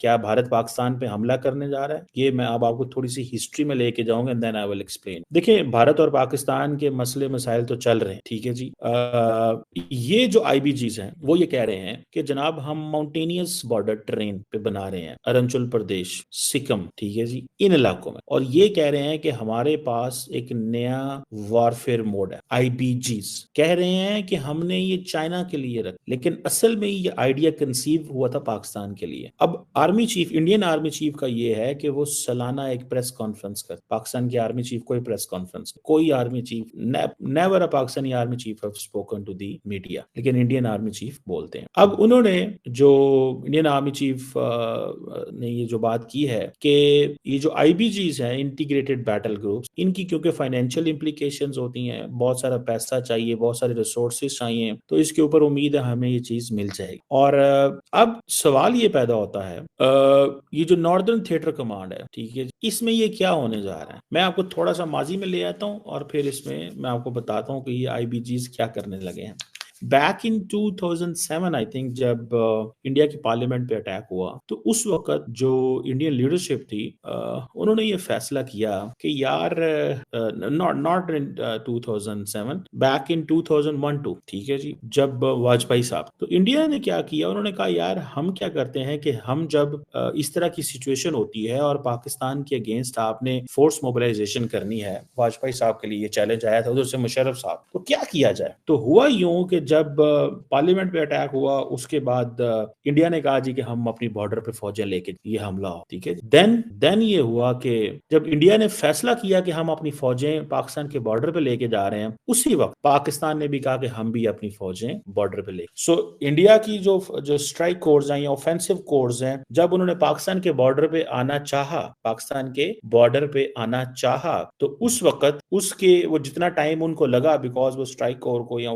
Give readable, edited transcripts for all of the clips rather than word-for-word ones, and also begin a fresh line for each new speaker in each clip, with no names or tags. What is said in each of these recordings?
क्या भारत पाकिस्तान पे हमला करने जा रहा है? ये मैं अब आपको थोड़ी सी हिस्ट्री में लेके जाऊंगा and then I will explain. देखिए, भारत और पाकिस्तान के मसले मसाइल तो चल रहे हैं, ठीक है जी। ये जो आईबीजीज हैं वो ये कह रहे हैं कि जनाब हम माउंटेनियस बॉर्डर ट्रेन पे बना रहे हैं, अरुणाचल प्रदेश, सिक्किम, ठीक है जी, इन इलाकों में, और ये कह रहे हैं कि हमारे पास एक नया वॉरफेयर मोड है। आईबीजीज कह रहे हैं कि हमने ये चाइना के लिए रख, लेकिन असल में ये आइडिया कंसीव हुआ था पाकिस्तान के लिए। अब army chief, Indian army chief का ये है कि वो सालाना एक प्रेस कॉन्फ्रेंस कर, पाकिस्तान के आर्मी चीफ कोई प्रेस कॉन्फ्रेंस, कोई army chief never a Pakistani army chief have spoken to the media, लेकिन इंडियन आर्मी चीफ बोलते हैं। अब उन्होंने जो इंडियन आर्मी चीफ ने ये जो बात की है कि ये जो आईबीजीज हैं, इंटीग्रेटेड बैटल ग्रुप्स, इनकी क्योंकि फाइनेंशियल इंप्लीकेशंस होती हैं, बहुत सारा पैसा चाहिए, बहुत सारे रिसोर्सेज चाहिए, तो इसके ऊपर उम्मीद है हमें ये चीज मिल जाएगी। और अब सवाल ये पैदा होता है, ये जो नॉर्दर्न थिएटर कमांड है, ठीक है, इसमें ये क्या होने जा रहा है। मैं आपको थोड़ा सा माजी में ले आता हूँ और फिर इसमें मैं आपको बताता हूँ कि ये आईबीजीज क्या करने लगे हैं। बैक इन 2007 आई थिंक, जब इंडिया की पार्लियामेंट पे अटैक हुआ, तो उस वक्त जो इंडियन लीडरशिप थी, उन्होंने ये फैसला किया कि यार, नॉट इन 2007, बैक इन 2001-2, ठीक है जी, जब वाजपेयी साहब, तो इंडिया ने क्या किया, उन्होंने कहा यार हम क्या करते हैं कि हम जब इस तरह की सिचुएशन होती है और पाकिस्तान के अगेंस्ट आपने फोर्स मोबिलाइजेशन करनी है, वाजपेयी साहब के लिए ये चैलेंज आया था, उधर से मुशर्रफ साहब, तो क्या किया जाए। तो हुआ यूं कि जब पार्लियामेंट पे अटैक हुआ, उसके बाद इंडिया ने कहा जी कि हम अपनी बॉर्डर पे फौजें लेके ये हमला हो, ठीक है। देन ये हुआ कि जब इंडिया ने फैसला किया कि हम अपनी फौजें पाकिस्तान के बॉर्डर पे लेके जा रहे हैं, उसी वक्त पाकिस्तान ने भी कहा कि हम भी अपनी फौजें बॉर्डर पे ले। सो इंडिया की जो स्ट्राइक कोर्स हैं या ऑफेंसिव कोर्स हैं, जब उन्होंने पाकिस्तान के बॉर्डर पे आना चाहा, पाकिस्तान के बॉर्डर पे आना चाहा, तो उस वक्त उसके वो जितना टाइम उनको लगा, बिकॉज वो स्ट्राइक कोर को या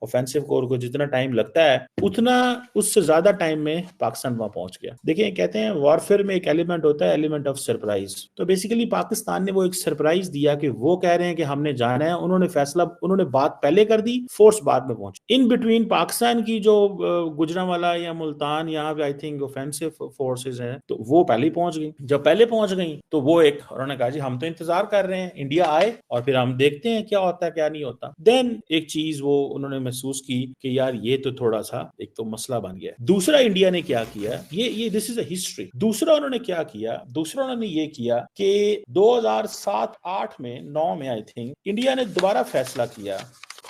ऑफेंसिव कोर को जितना टाइम लगता है, उतना उससे ज्यादा टाइम में पाकिस्तान वहां पहुंच गया। देखिए, कहते हैं वॉरफेयर में एक एलिमेंट होता है, एलिमेंट ऑफ सरप्राइज। तो बेसिकली पाकिस्तान ने वो एक सरप्राइज दिया कि वो कह रहे हैं कि हमने जाना है, उन्होंने फैसला, उन्होंने बात पहले कर दी, फोर्स बाद में पहुंची। इन बिटवीन पाकिस्तान की जो गुजरांवाला या मुल्तान, यहाँ पे आई थिंक ऑफेंसिव फोर्सेज हैं, तो वो पहले पहुंच गई। जब पहले पहुंच गई तो वो एक, उन्होंने कहा जी हम तो इंतजार कर रहे हैं इंडिया आए और फिर हम देखते हैं क्या होता है क्या नहीं होता। देन एक चीज वो उन्होंने महसूस की कि यार ये तो थोड़ा सा एक तो मसला बन गया। दूसरा इंडिया ने क्या किया, ये दिस इज अ हिस्ट्री। दूसरा उन्होंने क्या किया, दूसरा उन्होंने ये किया कि 2007-8 में 9 में आई थिंक इंडिया ने दोबारा फैसला किया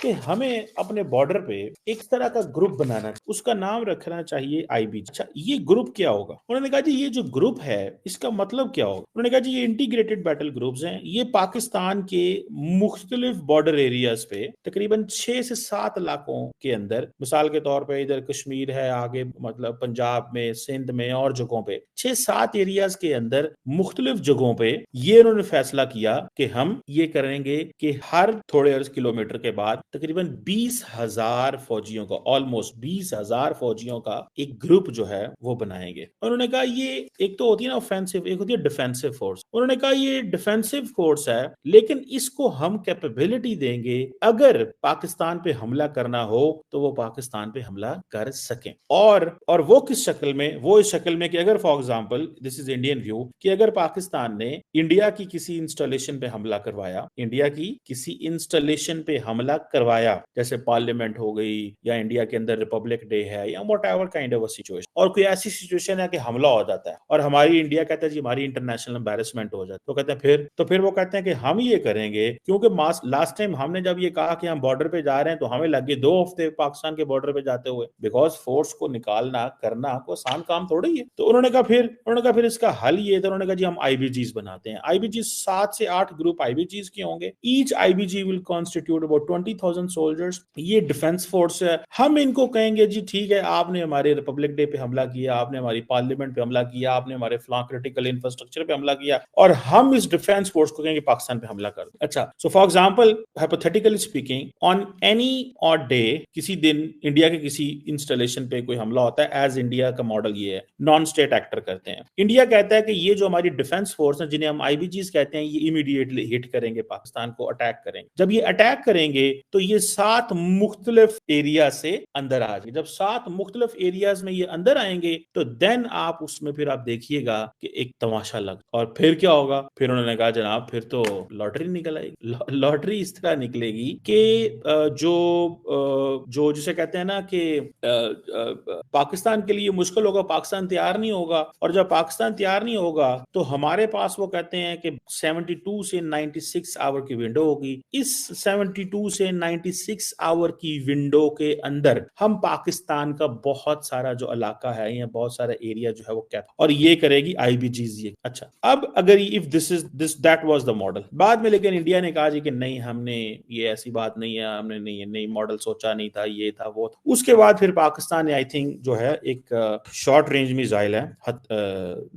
कि हमें अपने बॉर्डर पे एक तरह का ग्रुप बनाना, उसका नाम रखना चाहिए आईबीजी। अच्छा, ये ग्रुप क्या होगा? उन्होंने कहा जी ये जो ग्रुप है इसका मतलब क्या होगा? उन्होंने कहा जी ये इंटीग्रेटेड बैटल ग्रुप्स हैं, ये पाकिस्तान के मुख्तलिफ बॉर्डर एरियाज पे तकरीबन 6 से 7 इलाकों के अंदर, मिसाल के तौर पे इधर कश्मीर है, आगे मतलब पंजाब में, सिंध में और जगहों पे 6-7 एरियाज के अंदर मुख्तलिफ जगहों पे ये उन्होंने फैसला किया कि हम ये करेंगे कि हर थोड़े किलोमीटर के बाद तकरीबन 20,000 फौजियों का, ऑलमोस्ट 20,000 फौजियों का एक ग्रुप जो है वो बनाएंगे। उन्होंने कहा ये एक तो होती है ना ऑफेंसिव, एक होती है डिफेंसिव फोर्स। उन्होंने कहा ये डिफेंसिव फोर्स है, लेकिन इसको हम कैपेबिलिटी देंगे, अगर पाकिस्तान पे हमला करना हो तो वो पाकिस्तान पे हमला कर सकें। और वो किस शक्ल में? वो इस शक्ल में कि अगर for example, this is Indian view, कि अगर पाकिस्तान ने इंडिया की किसी इंस्टॉलेशन पे हमला करवाया, इंडिया की किसी इंस्टॉलेशन पे हमला करवाया, जैसे पार्लियामेंट हो गई या इंडिया के अंदर रिपब्लिक डे है या whatever kind of a situation, और कोई ऐसी सिचुएशन है कि हमला हो जाता है और हमारी इंडिया कहता है जी हमारी इंटरनेशनल एम्बैरेसमेंट हो जाती है, तो कहते हैं फिर वो कहते हैं कि हम ये करेंगे, क्योंकि लास्ट टाइम हमने जब ये कहा कि हम बॉर्डर पे जा रहे हैं तो हमें लगे 2 हफ्ते पाकिस्तान के बॉर्डर पे जाते हुए, बिकॉज फोर्स को निकालना करना कोई आसान काम थोड़ी है। तो उन्होंने कहा फिर इसका हल ये, तो उन्होंने कहा जी हम आईबीजीज बनाते हैं। आईबीजी 7 से 8 ग्रुप आईबीजीज के होंगे, each IBG will constitute about 20,000 soldiers. ये डिफेंस फोर्स है। हम इनको कहेंगे जी ठीक है, आपने हमारे रिपब्लिक डे पे हमला किया, आपने हमारी पार्लियामेंट पे हमला किया, आपने हमारे फलां क्रिटिकल इंफ्रास्ट्रक्चर पे हमला किया, और हम इस डिफेंस फोर्स को कहेंगे पाकिस्तान पे हमला कर दो। अच्छा, so for example, hypothetically speaking, on any odd day, किसी दिन इंडिया के किसी इंस्टॉलेशन पे कोई हमला होता है, एज इंडिया का मॉडल ये है, नॉन स्टेट एक्टर करते हैं। इंडिया कहता है कि ये जो हमारी डिफेंस फोर्स है, जिन्हें हम आईबीजीज कहते हैं, ये इमीडिएटली हिट करेंगे, पाकिस्तान को अटैक करेंगे। जब ये अटैक करेंगे तो ये 7 मुख्तलिफ एरिया से अंदर आ जाएंगे। जब 7 मुख्तलिफ एरियाज में ये अंदर आएंगे तो देन आप उसमें फिर आप देखिएगा कि एक तमाशा लग, और फिर क्या होगा, फिर उन्होंने कहा जनाब फिर तो लॉटरी निकल आएगी। लॉटरी इस तरह निकलेगी कि जो जिसे कहते हैं ना कि पाकिस्तान के लिए मुश्किल होगा, पाकिस्तान तैयार नहीं होगा, और जब पाकिस्तान तैयार नहीं होगा तो हमारे पास वो कहते हैं कि 72 से 96 आवर की विंडो होगी। इस 72 से 96 आवर की विंडो के अंदर हम पाकिस्तान का बहुत सारा जो इलाका है या बहुत सारा एरिया जो है वो कैप, और ये करेगी आईबीजीज। ये अच्छा, अब अगर if this that was the model, बाद में लेकिन इंडिया ने कहा जी कि नहीं, हमने ये ऐसी बात नहीं है, हमने नहीं मॉडल सोचा नहीं था, ये था वो था। उसके बाद फिर पाकिस्तान ने आई थिंक जो है एक शॉर्ट रेंज मिसाइल है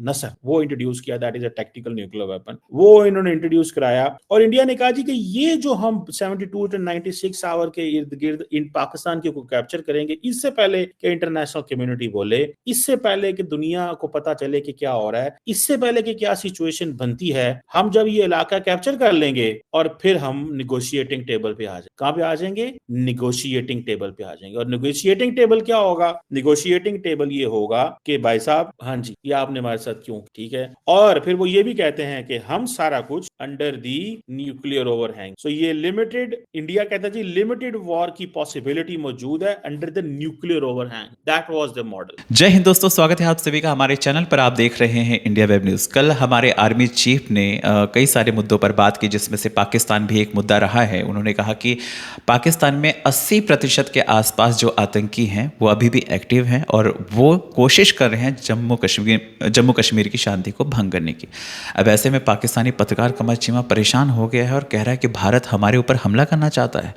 नसर, वो इंट्रोड्यूस किया, that is a tactical nuclear weapon, वो इन्होंने इंट्रोड्यूस कराया। और इंडिया ने कहा जी कि ये जो हम 72 to 96 आवर के इर्द गिर्द इन पाकिस्तान को कैप्चर करेंगे, इससे पहले कि इंटरनेशनल कम्युनिटी बोले, इससे पहले कि दुनिया को पता चले कि क्या हो रहा है, इससे पहले कि क्या सिचुएशन बनती है, हम जब ये इलाका कैप्चर कर लेंगे और फिर हम निगोशिएटिंग टेबल पे आ जाएंगे। कहां पे आ जाएंगे? निगोशिएटिंग टेबल पे आ जाएंगे। और निगोशिएटिंग टेबल क्या होगा? निगोशिएटिंग टेबल ये होगा कि भाई साहब, हाँ जी, ये आपने हमारे साथ क्यों, ठीक है। और फिर वो ये भी कहते हैं कि हम सारा कुछ अंडर दी न्यूक्लियर ओवरहैंग। सो ये लिमिटेड, इंडिया कहता है जी लिमिटेड वॉर की पॉसिबिलिटी मौजूद है under the nuclear overhang. That was the model.
जय हिंद दोस्तों, स्वागत है आप सभी का हमारे चैनल पर। आप देख रहे हैं इंडिया वेब न्यूज़। कल हमारे आर्मी चीफ ने कई सारे मुद्दों पर बात की, जिसमें से पाकिस्तान भी एक मुद्दा रहा है। उन्होंने कहा कि पाकिस्तान में 80% के आसपास जो आतंकी हैं वो अभी भी एक्टिव हैं और वो कोशिश कर रहे हैं जम्मू कश्मीर की शांति को भंग करने की। अब ऐसे में पाकिस्तानी पत्रकार कमर चीमा परेशान हो गया है और कह रहा है कि भारत हमारे ऊपर हमला करना चाहता है।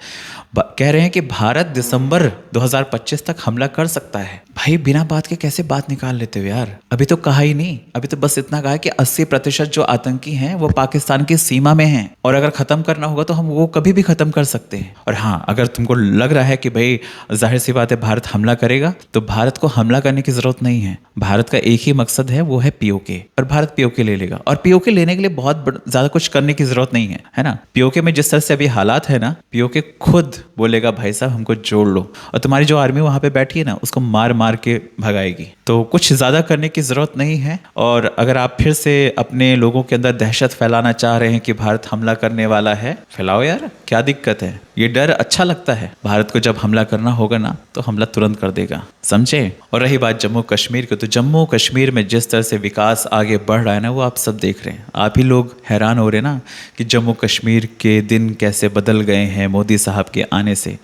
कह रहे हैं कि भारत दिसंबर 2025 तक हमला कर सकता है। भाई बिना बात के कैसे बात निकाल लेते हो यार? अभी तो कहा ही नहीं, अभी तो बस इतना कहा कि 80% जो आतंकी हैं वो पाकिस्तान की सीमा में हैं, और अगर खत्म करना होगा तो हम वो कभी भी खत्म कर सकते हैं। और हाँ, अगर तुमको लग रहा है कि भाई जाहिर सी बात है भारत हमला करेगा, तो भारत को हमला करने की जरूरत नहीं है। भारत का एक ही मकसद है, वो है पीओके, और भारत पीओके ले लेगा। और पीओके लेने के लिए बहुत ज्यादा कुछ करने की जरूरत नहीं है ना। पीओके में जिस तरह से अभी हालात है ना, पीओके खुद बोलेगा भाई साहब हमको जोड़ लो, और तुम्हारी जो आर्मी वहां पे बैठी है ना उसको मार मार के भगाएगी। तो कुछ ज्यादा करने की जरूरत नहीं है। और अगर आप फिर से अपने लोगों के अंदर दहशत फैलाना चाह रहे हैं कि भारत हमला करने वाला है, फैलाओ यार, क्या दिक्कत है? ये डर अच्छा लगता है। भारत को जब हमला करना होगा ना तो हमला तुरंत कर देगा, समझे। और रही बात जम्मू कश्मीर की, तो जम्मू कश्मीर में जिस तरह से विकास आगे बढ़ रहा है ना, वो आप सब देख रहे हैं। आप ही लोग हैरान हो रहे हैं ना कि जम्मू कश्मीर के दिन कैसे बदल गए हैं मोदी साहब के आने से।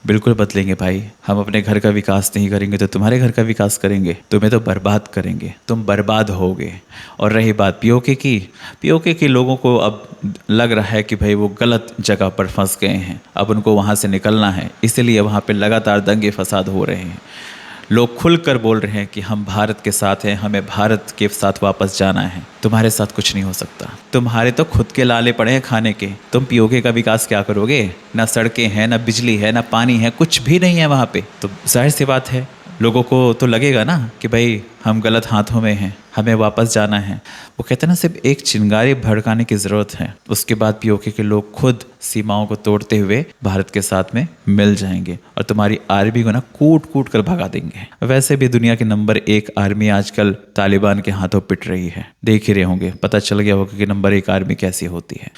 बिल्कुल बदलेंगे भाई। हम अपने घर का विकास नहीं करेंगे तो तुम्हारे घर का विकास करेंगे, तुम्हें तो बर्बाद करेंगे, तुम बर्बाद होगे। और रही बात पीओके की, पीओके के लोगों को अब लग रहा है कि भाई वो गलत जगह पर फंस गए हैं, अब उनको वहाँ से निकलना है, इसलिए वहाँ पे लगातार दंगे फसाद हो रहे हैं। लोग खुलकर बोल रहे हैं कि हम भारत के साथ हैं, हमें भारत के साथ वापस जाना है। तुम्हारे साथ कुछ नहीं हो सकता, तुम्हारे तो खुद के लाले पड़े हैं खाने के। तुम पीओके का विकास क्या करोगे? ना सड़कें हैं, ना बिजली है, ना पानी है, कुछ भी नहीं है वहाँ पे। तो जाहिर सी बात है लोगों को तो लगेगा ना कि भाई हम गलत हाथों में हैं, हमें वापस जाना है। वो कहते हैं ना, सिर्फ एक चिंगारी भड़काने की ज़रूरत है, उसके बाद पीओके के लोग खुद सीमाओं को तोड़ते हुए भारत के साथ में मिल जाएंगे और तुम्हारी आर्मी को ना कूट कूट कर भगा देंगे। वैसे भी दुनिया की नंबर 1 आर्मी आजकल तालिबान के हाथों पिट रही है, देख ही रहे होंगे, पता चल गया होगा कि नंबर 1 आर्मी कैसी होती है।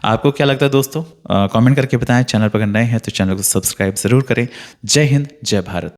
आपको क्या लगता है दोस्तों? कमेंट करके बताएं। चैनल पर अगर नए हैं तो चैनल को सब्सक्राइब ज़रूर करें। जय हिंद, जय भारत।